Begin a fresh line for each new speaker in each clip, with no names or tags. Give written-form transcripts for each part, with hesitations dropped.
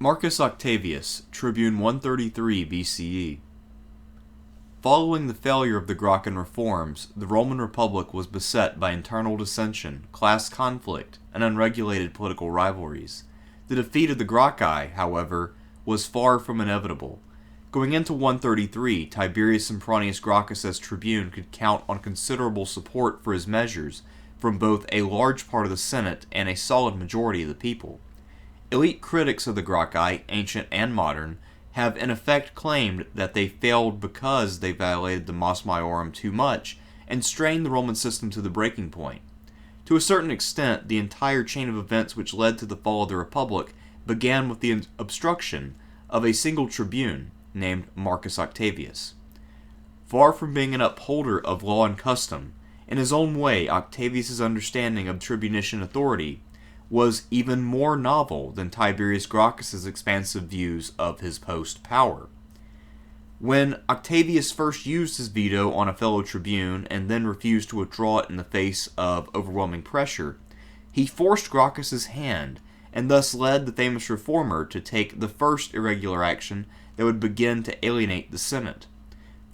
Marcus Octavius, Tribune 133 BCE. Following the failure of the Gracchian reforms, the Roman Republic was beset by internal dissension, class conflict, and unregulated political rivalries. The defeat of the Gracchi, however, was far from inevitable. Going into 133, Tiberius Gracchus as tribune could count on considerable support for his measures from both a large part of the Senate and a solid majority of the people. Elite critics of the Gracchi, ancient and modern, have in effect claimed that they failed because they violated the Mos Maiorum too much and strained the Roman system to the breaking point. To a certain extent, the entire chain of events which led to the fall of the Republic began with the obstruction of a single tribune named Marcus Octavius. Far from being an upholder of law and custom, in his own way Octavius's understanding of tribunician authority was even more novel than Tiberius Gracchus's expansive views of his post-power. When Octavius first used his veto on a fellow tribune and then refused to withdraw it in the face of overwhelming pressure, he forced Gracchus's hand and thus led the famous reformer to take the first irregular action that would begin to alienate the Senate.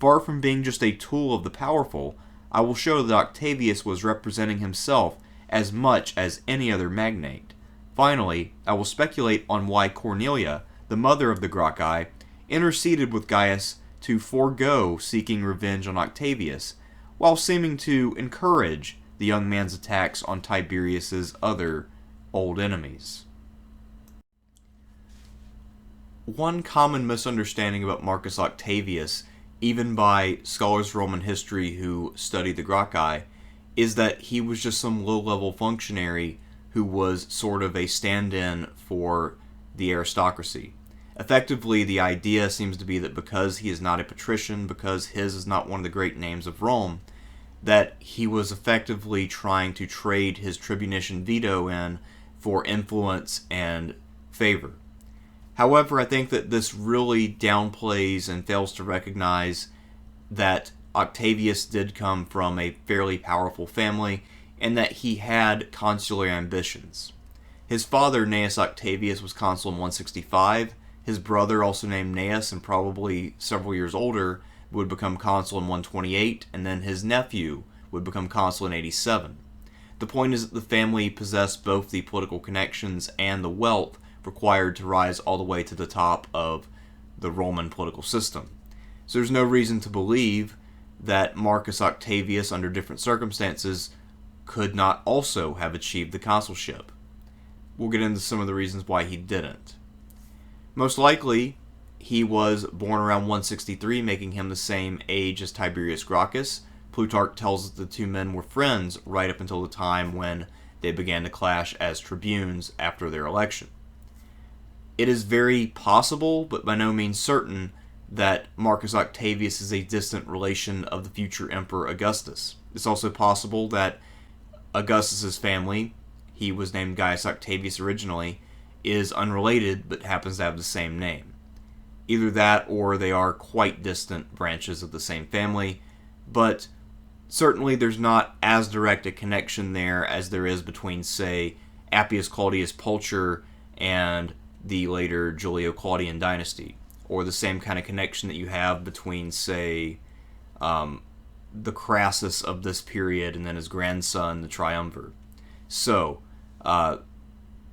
Far from being just a tool of the powerful, I will show that Octavius was representing himself as much as any other magnate. Finally, I will speculate on why Cornelia, the mother of the Gracchi, interceded with Gaius to forego seeking revenge on Octavius, while seeming to encourage the young man's attacks on Tiberius's other old enemies. One common misunderstanding about Marcus Octavius, even by scholars of Roman history who study the Gracchi, is that he was just some low-level functionary who was sort of a stand-in for the aristocracy. Effectively, the idea seems to be that because he is not a patrician, because his is not one of the great names of Rome, that he was effectively trying to trade his tribunician veto in for influence and favor. However, I think that this really downplays and fails to recognize that Octavius did come from a fairly powerful family and that he had consular ambitions. His father, Gnaeus Octavius, was consul in 165. His brother, also named Gnaeus and probably several years older, would become consul in 128, and then his nephew would become consul in 87. The point is that the family possessed both the political connections and the wealth required to rise all the way to the top of the Roman political system. So there's no reason to believe that Marcus Octavius, under different circumstances, could not also have achieved the consulship. We'll get into some of the reasons why he didn't. Most likely, he was born around 163, making him the same age as Tiberius Gracchus. Plutarch tells us the two men were friends right up until the time when they began to clash as tribunes after their election. It is very possible, but by no means certain, that Marcus Octavius is a distant relation of the future Emperor Augustus. It's also possible that Augustus's family, he was named Gaius Octavius originally, is unrelated but happens to have the same name. Either that or they are quite distant branches of the same family, but certainly there's not as direct a connection there as there is between, say, Appius Claudius Pulcher and the later Julio-Claudian dynasty, or the same kind of connection that you have between, say, the Crassus of this period and then his grandson, the Triumvir. So,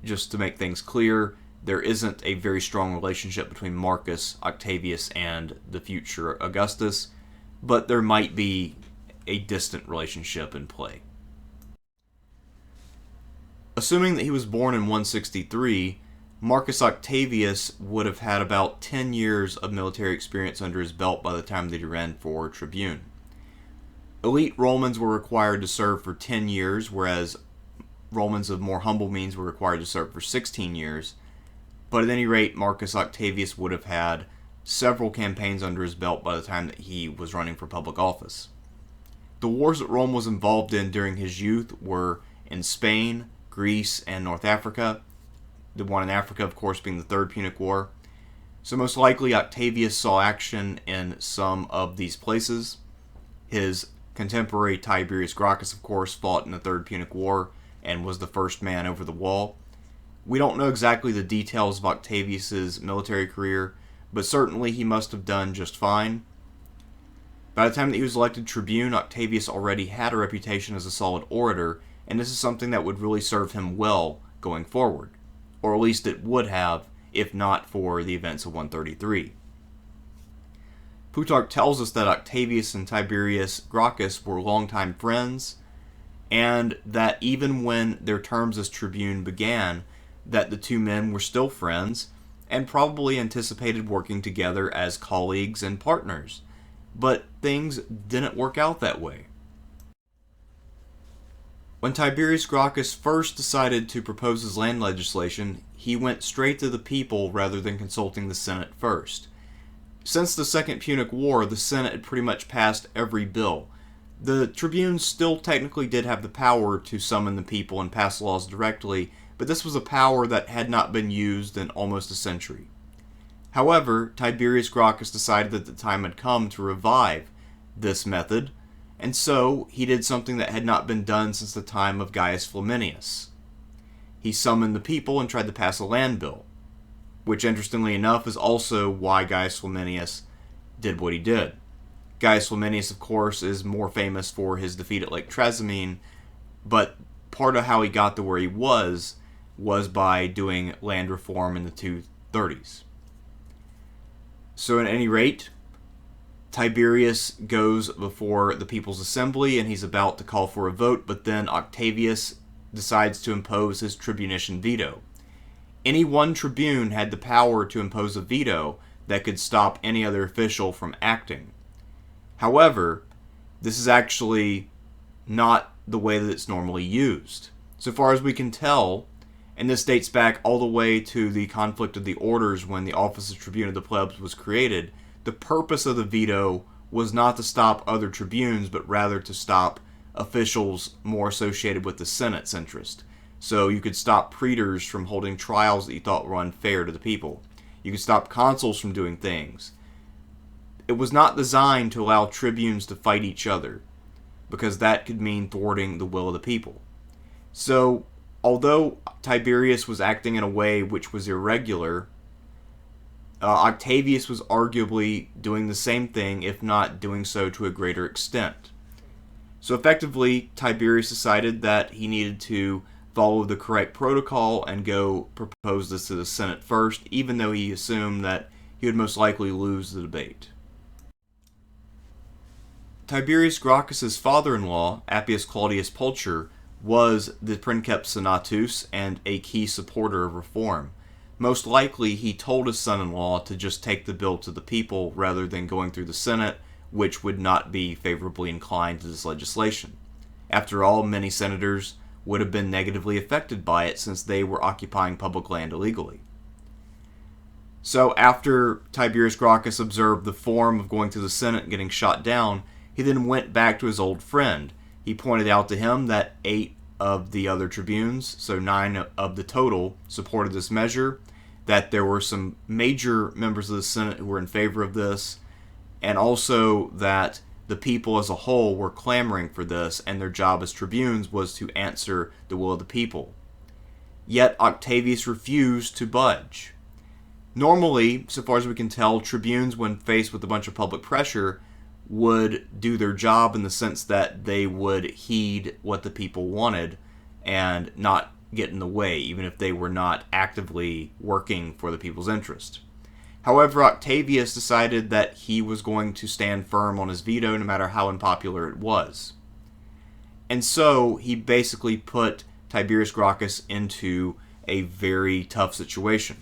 just to make things clear, there isn't a very strong relationship between Marcus Octavius and the future Augustus, but there might be a distant relationship in play. Assuming that he was born in 163, Marcus Octavius would have had about 10 years of military experience under his belt by the time that he ran for tribune. Elite Romans were required to serve for 10 years, whereas Romans of more humble means were required to serve for 16 years. But at any rate, Marcus Octavius would have had several campaigns under his belt by the time that he was running for public office. The wars that Rome was involved in during his youth were in Spain, Greece, and North Africa. The one in Africa, of course, being the Third Punic War. So most likely Octavius saw action in some of these places. His contemporary Tiberius Gracchus, of course, fought in the Third Punic War and was the first man over the wall. We don't know exactly the details of Octavius's military career, but certainly he must have done just fine. By the time that he was elected tribune, Octavius already had a reputation as a solid orator, and this is something that would really serve him well going forward. Or at least it would have, if not for the events of 133. Plutarch tells us that Octavius and Tiberius Gracchus were longtime friends, and that even when their terms as tribune began, that the two men were still friends, and probably anticipated working together as colleagues and partners. But things didn't work out that way. When Tiberius Gracchus first decided to propose his land legislation, he went straight to the people rather than consulting the Senate first. Since the Second Punic War, the Senate had pretty much passed every bill. The tribunes still technically did have the power to summon the people and pass laws directly, but this was a power that had not been used in almost a century. However, Tiberius Gracchus decided that the time had come to revive this method, and so he did something that had not been done since the time of Gaius Flaminius. He summoned the people and tried to pass a land bill, which interestingly enough is also why Gaius Flaminius did what he did. Gaius Flaminius, of course, is more famous for his defeat at Lake Trasimene, but part of how he got to where he was by doing land reform in the 230s. So at any rate, Tiberius goes before the People's Assembly and he's about to call for a vote, but then Octavius decides to impose his tribunician veto. Any one tribune had the power to impose a veto that could stop any other official from acting. However, this is actually not the way that it's normally used. So far as we can tell, and this dates back all the way to the conflict of the orders when the office of Tribune of the Plebs was created, the purpose of the veto was not to stop other tribunes, but rather to stop officials more associated with the Senate's interest. So you could stop praetors from holding trials that you thought were unfair to the people. You could stop consuls from doing things. It was not designed to allow tribunes to fight each other, because that could mean thwarting the will of the people. So, although Tiberius was acting in a way which was irregular, Octavius was arguably doing the same thing, if not doing so to a greater extent. So effectively, Tiberius decided that he needed to follow the correct protocol and go propose this to the Senate first, even though he assumed that he would most likely lose the debate. Tiberius Gracchus's father-in-law, Appius Claudius Pulcher, was the princeps senatus and a key supporter of reform. Most likely, he told his son-in-law to just take the bill to the people rather than going through the Senate, which would not be favorably inclined to this legislation. After all, many senators would have been negatively affected by it since they were occupying public land illegally. So after Tiberius Gracchus observed the form of going to the Senate and getting shot down, he then went back to his old friend. He pointed out to him that 8 of the other tribunes, so 9 of the total, supported this measure, that there were some major members of the Senate who were in favor of this, and also that the people as a whole were clamoring for this, and their job as tribunes was to answer the will of the people. Yet Octavius refused to budge. Normally, so far as we can tell, tribunes, when faced with a bunch of public pressure, would do their job in the sense that they would heed what the people wanted and not get in the way, even if they were not actively working for the people's interest. However, Octavius decided that he was going to stand firm on his veto no matter how unpopular it was. And so he basically put Tiberius Gracchus into a very tough situation.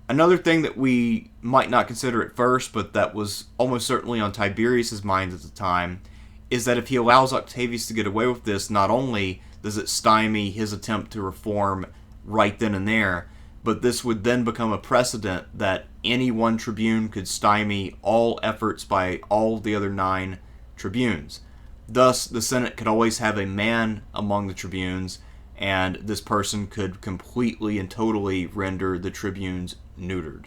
Another thing that we might not consider at first, but that was almost certainly on Tiberius's mind at the time, is that if he allows Octavius to get away with this, not only does it stymie his attempt to reform right then and there, but this would then become a precedent that any one tribune could stymie all efforts by all the other 9 tribunes. Thus, the Senate could always have a man among the tribunes, and this person could completely and totally render the tribunes neutered.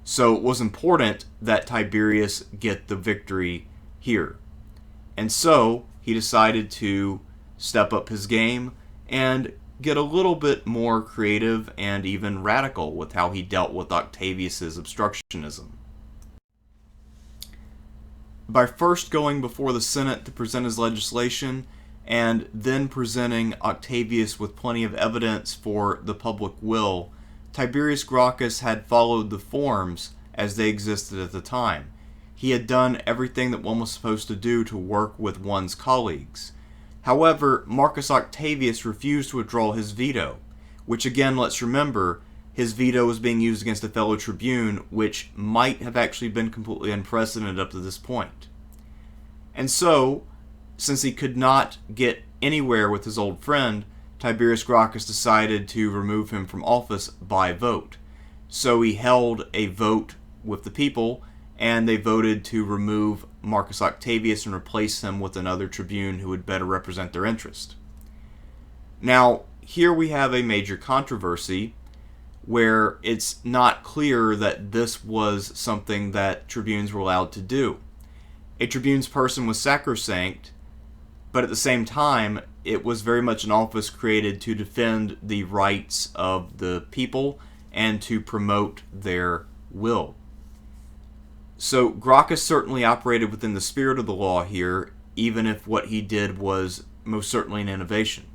So it was important that Tiberius get the victory here. And so he decided to step up his game and get a little bit more creative and even radical with how he dealt with Octavius's obstructionism. By first going before the Senate to present his legislation, and then presenting Octavius with plenty of evidence for the public will, Tiberius Gracchus had followed the forms as they existed at the time. He had done everything that one was supposed to do to work with one's colleagues. However, Marcus Octavius refused to withdraw his veto, which again, let's remember, his veto was being used against a fellow tribune, which might have actually been completely unprecedented up to this point. And so, since he could not get anywhere with his old friend, Tiberius Gracchus decided to remove him from office by vote. So he held a vote with the people, and they voted to remove Marcus Octavius and replace him with another tribune who would better represent their interest. Now, here we have a major controversy where it's not clear that this was something that tribunes were allowed to do. A tribune's person was sacrosanct, but at the same time, it was very much an office created to defend the rights of the people and to promote their will. So Gracchus certainly operated within the spirit of the law here, even if what he did was most certainly an innovation.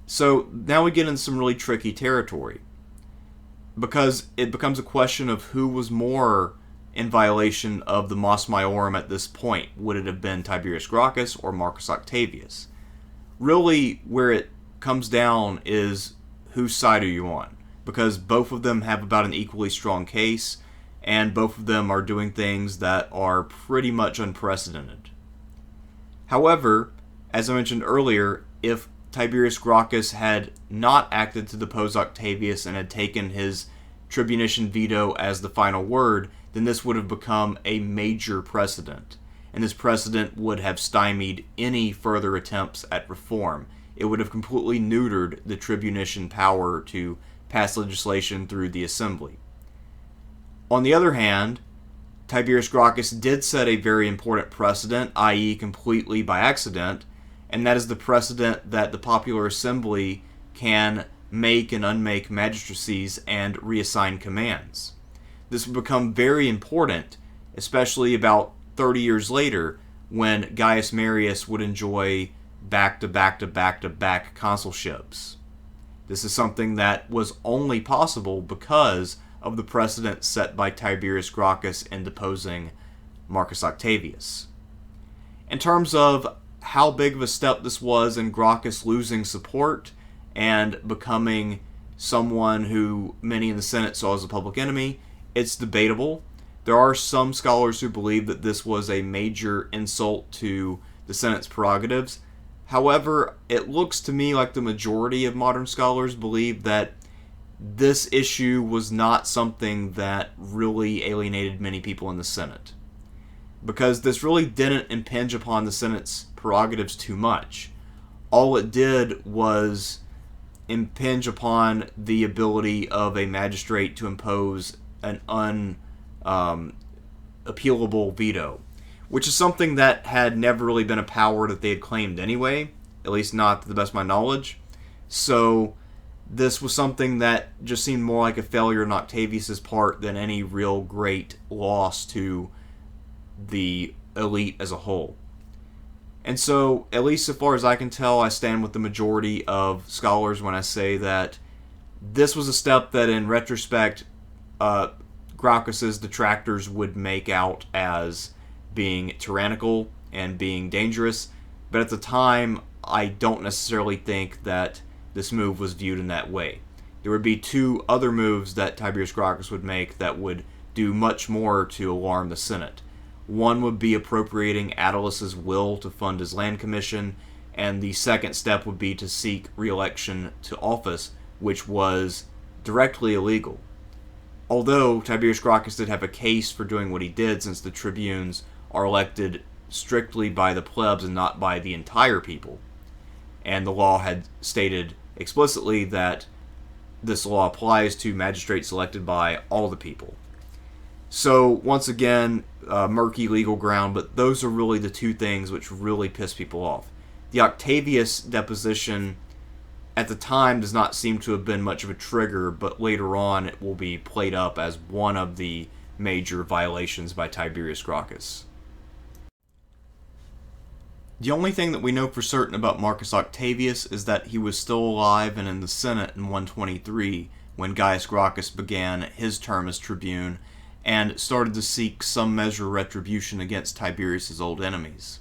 So now we get into some really tricky territory, because it becomes a question of who was more in violation of the Mos Maiorum at this point. Would it have been Tiberius Gracchus or Marcus Octavius? Really, where it comes down is whose side are you on? Because both of them have about an equally strong case, and both of them are doing things that are pretty much unprecedented. However, as I mentioned earlier, if Tiberius Gracchus had not acted to depose Octavius and had taken his tribunician veto as the final word, then this would have become a major precedent. And this precedent would have stymied any further attempts at reform. It would have completely neutered the tribunician power to pass legislation through the assembly. On the other hand, Tiberius Gracchus did set a very important precedent, i.e. completely by accident, and that is the precedent that the popular assembly can make and unmake magistracies and reassign commands. This would become very important, especially about 30 years later, when Gaius Marius would enjoy back-to-back-to-back-to-back consulships. This is something that was only possible because of the precedent set by Tiberius Gracchus in deposing Marcus Octavius. In terms of how big of a step this was in Gracchus losing support and becoming someone who many in the Senate saw as a public enemy, it's debatable. There are some scholars who believe that this was a major insult to the Senate's prerogatives. However, it looks to me like the majority of modern scholars believe that this issue was not something that really alienated many people in the Senate, because this really didn't impinge upon the Senate's prerogatives too much. All it did was impinge upon the ability of a magistrate to impose an unappealable veto, which is something that had never really been a power that they had claimed anyway, at least not to the best of my knowledge. So this was something that just seemed more like a failure on Octavius's part than any real great loss to the elite as a whole. And so, at least so far as I can tell, I stand with the majority of scholars when I say that this was a step that, in retrospect, Gracchus's detractors would make out as being tyrannical and being dangerous, but at the time, I don't necessarily think that this move was viewed in that way. There would be two other moves that Tiberius Gracchus would make that would do much more to alarm the Senate. One would be appropriating Attilus's will to fund his land commission, and the second step would be to seek re-election to office, which was directly illegal. Although Tiberius Gracchus did have a case for doing what he did, since the tribunes are elected strictly by the plebs and not by the entire people. And the law had stated explicitly that this law applies to magistrates elected by all the people. So, once again, murky legal ground, but those are really the two things which really piss people off. The Octavius deposition at the time does not seem to have been much of a trigger, but later on it will be played up as one of the major violations by Tiberius Gracchus. The only thing that we know for certain about Marcus Octavius is that he was still alive and in the Senate in 123 when Gaius Gracchus began his term as tribune and started to seek some measure of retribution against Tiberius's old enemies.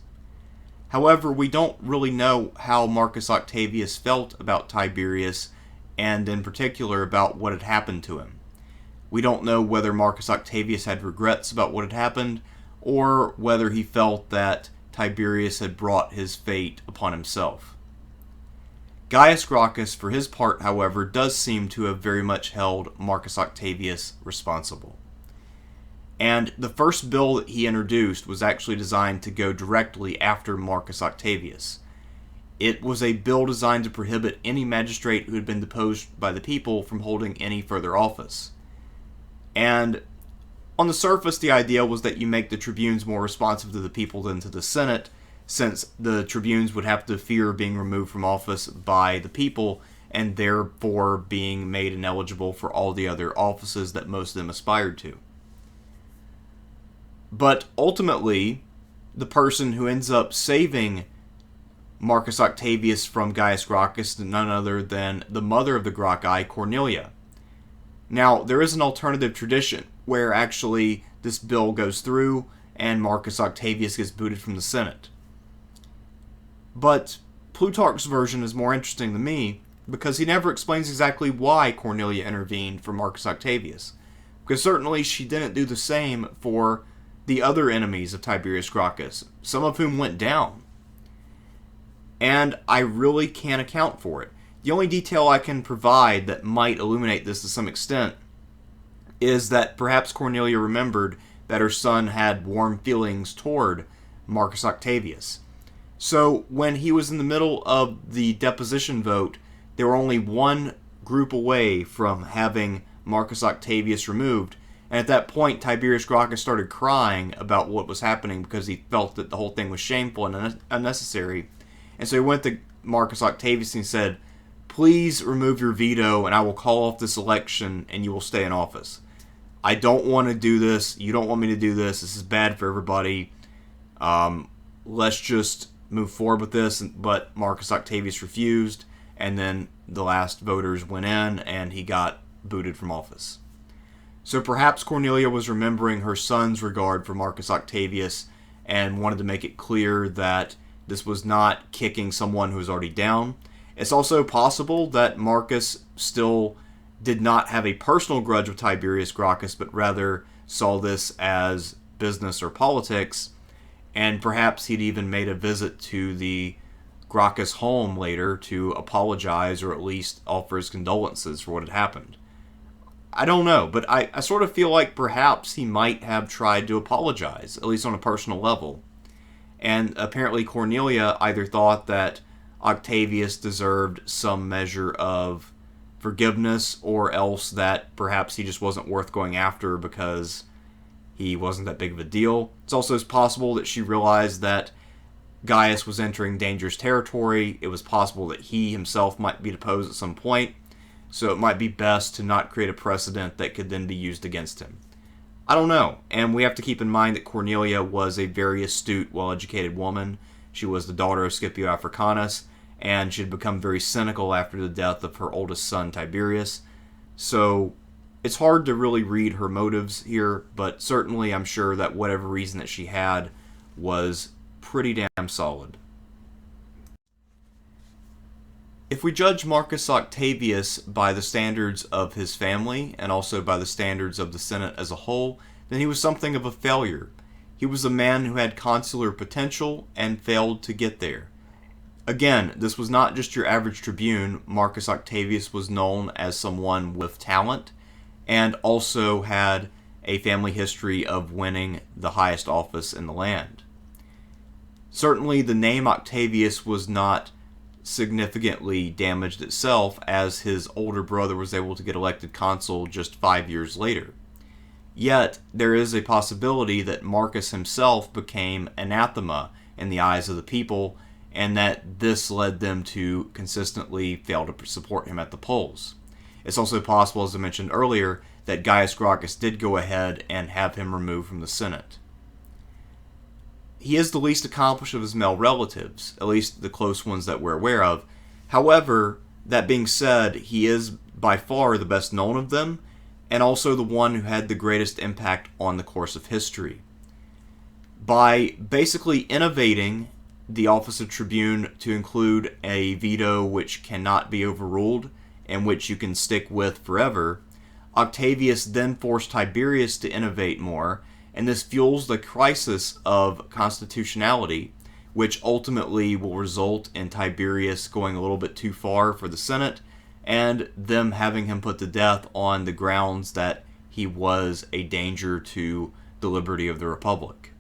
However, we don't really know how Marcus Octavius felt about Tiberius, and in particular about what had happened to him. We don't know whether Marcus Octavius had regrets about what had happened, or whether he felt that Tiberius had brought his fate upon himself. Gaius Gracchus, for his part, however, does seem to have very much held Marcus Octavius responsible. And the first bill that he introduced was actually designed to go directly after Marcus Octavius. It was a bill designed to prohibit any magistrate who had been deposed by the people from holding any further office. And on the surface, the idea was that you make the tribunes more responsive to the people than to the Senate, since the tribunes would have to fear being removed from office by the people and therefore being made ineligible for all the other offices that most of them aspired to. But ultimately, the person who ends up saving Marcus Octavius from Gaius Gracchus is none other than the mother of the Gracchi, Cornelia. Now, there is an alternative tradition where actually this bill goes through and Marcus Octavius gets booted from the Senate. But Plutarch's version is more interesting to me because he never explains exactly why Cornelia intervened for Marcus Octavius. Because certainly she didn't do the same for the other enemies of Tiberius Gracchus, some of whom went down. And I really can't account for it. The only detail I can provide that might illuminate this to some extent is that perhaps Cornelia remembered that her son had warm feelings toward Marcus Octavius. So when he was in the middle of the deposition vote, they were only one group away from having Marcus Octavius removed. And at that point, Tiberius Gracchus started crying about what was happening because he felt that the whole thing was shameful and unnecessary. And so he went to Marcus Octavius and said, "Please remove your veto and I will call off this election and you will stay in office. I don't want to do this. You don't want me to do this. This is bad for everybody. Let's just move forward with this." But Marcus Octavius refused, and then the last voters went in and he got booted from office. So perhaps Cornelia was remembering her son's regard for Marcus Octavius and wanted to make it clear that this was not kicking someone who was already down. It's also possible that Marcus still did not have a personal grudge with Tiberius Gracchus, but rather saw this as business or politics, and perhaps he'd even made a visit to the Gracchus home later to apologize or at least offer his condolences for what had happened. I don't know, but I sort of feel like perhaps he might have tried to apologize, at least on a personal level. And apparently Cornelia either thought that Octavius deserved some measure of forgiveness, or else that perhaps he just wasn't worth going after because he wasn't that big of a deal. It's also possible that she realized that Gaius was entering dangerous territory. It was possible that he himself might be deposed at some point, so it might be best to not create a precedent that could then be used against him. I don't know, and we have to keep in mind that Cornelia was a very astute, well-educated woman. She was the daughter of Scipio Africanus, and she had become very cynical after the death of her oldest son, Tiberius. So it's hard to really read her motives here, but certainly I'm sure that whatever reason that she had was pretty damn solid. If we judge Marcus Octavius by the standards of his family and also by the standards of the Senate as a whole, then he was something of a failure. He was a man who had consular potential and failed to get there. Again, this was not just your average tribune. Marcus Octavius was known as someone with talent and also had a family history of winning the highest office in the land. Certainly, the name Octavius was not significantly damaged itself, as his older brother was able to get elected consul just 5 years later. Yet, there is a possibility that Marcus himself became anathema in the eyes of the people, and that this led them to consistently fail to support him at the polls. It's also possible, as I mentioned earlier, that Gaius Gracchus did go ahead and have him removed from the Senate. He is the least accomplished of his male relatives, at least the close ones that we're aware of. However, that being said, he is by far the best known of them, and also the one who had the greatest impact on the course of history. By basically innovating the office of tribune to include a veto which cannot be overruled and which you can stick with forever, Octavius then forced Tiberius to innovate more, and this fuels the crisis of constitutionality, which ultimately will result in Tiberius going a little bit too far for the Senate, and them having him put to death on the grounds that he was a danger to the liberty of the Republic.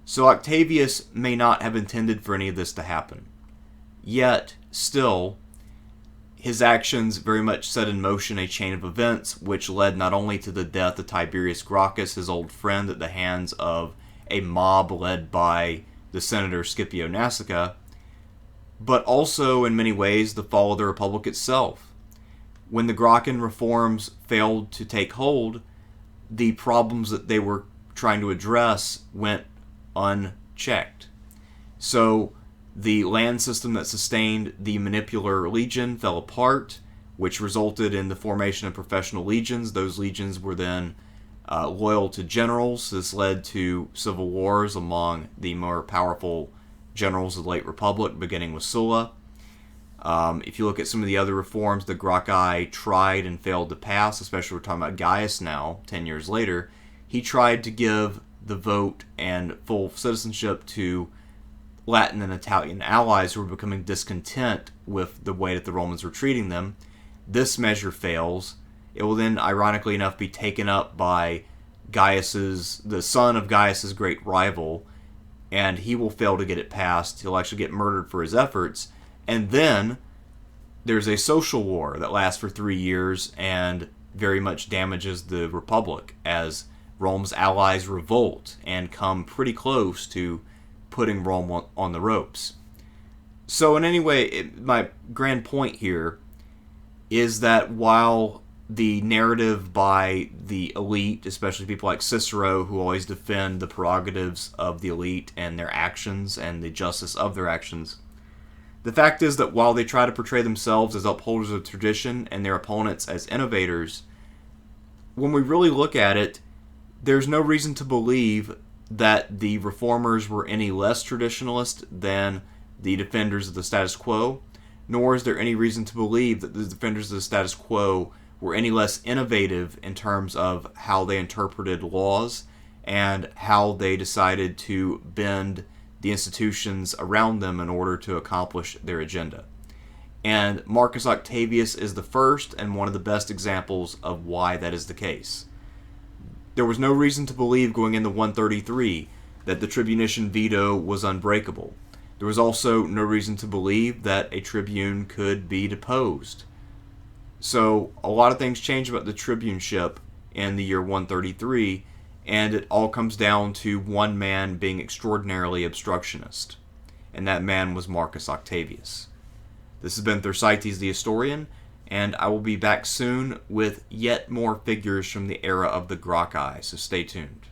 So Octavius may not have intended for any of this to happen. Yet, still, his actions very much set in motion a chain of events which led not only to the death of Tiberius Gracchus, his old friend, at the hands of a mob led by the senator Scipio Nasica, but also in many ways the fall of the Republic itself. When the Gracchian reforms failed to take hold, the problems that they were trying to address went unchecked. So the land system that sustained the manipular legion fell apart, which resulted in the formation of professional legions. Those legions were then loyal to generals. This led to civil wars among the more powerful generals of the late Republic, beginning with Sulla. If you look at some of the other reforms the Gracchi tried and failed to pass, especially we're talking about Gaius now, 10 years later, he tried to give the vote and full citizenship to Latin and Italian allies who were becoming discontent with the way that the Romans were treating them. This measure fails. It will then, ironically enough, be taken up by the son of Gaius's great rival, and he will fail to get it passed. He'll actually get murdered for his efforts. And then there's a social war that lasts for 3 years and very much damages the Republic as Rome's allies revolt and come pretty close to putting Rome on the ropes. So in any way, my grand point here is that while the narrative by the elite, especially people like Cicero, who always defend the prerogatives of the elite and their actions and the justice of their actions, the fact is that while they try to portray themselves as upholders of tradition and their opponents as innovators, when we really look at it, there's no reason to believe that the reformers were any less traditionalist than the defenders of the status quo, nor is there any reason to believe that the defenders of the status quo were any less innovative in terms of how they interpreted laws and how they decided to bend the institutions around them in order to accomplish their agenda. And Marcus Octavius is the first and one of the best examples of why that is the case. There was no reason to believe going into 133 that the tribunician veto was unbreakable. There was also no reason to believe that a tribune could be deposed. So a lot of things change about the tribuneship in the year 133, and it all comes down to one man being extraordinarily obstructionist, and that man was Marcus Octavius. This has been Thersites the Historian, and I will be back soon with yet more figures from the era of the Gracchi, so stay tuned.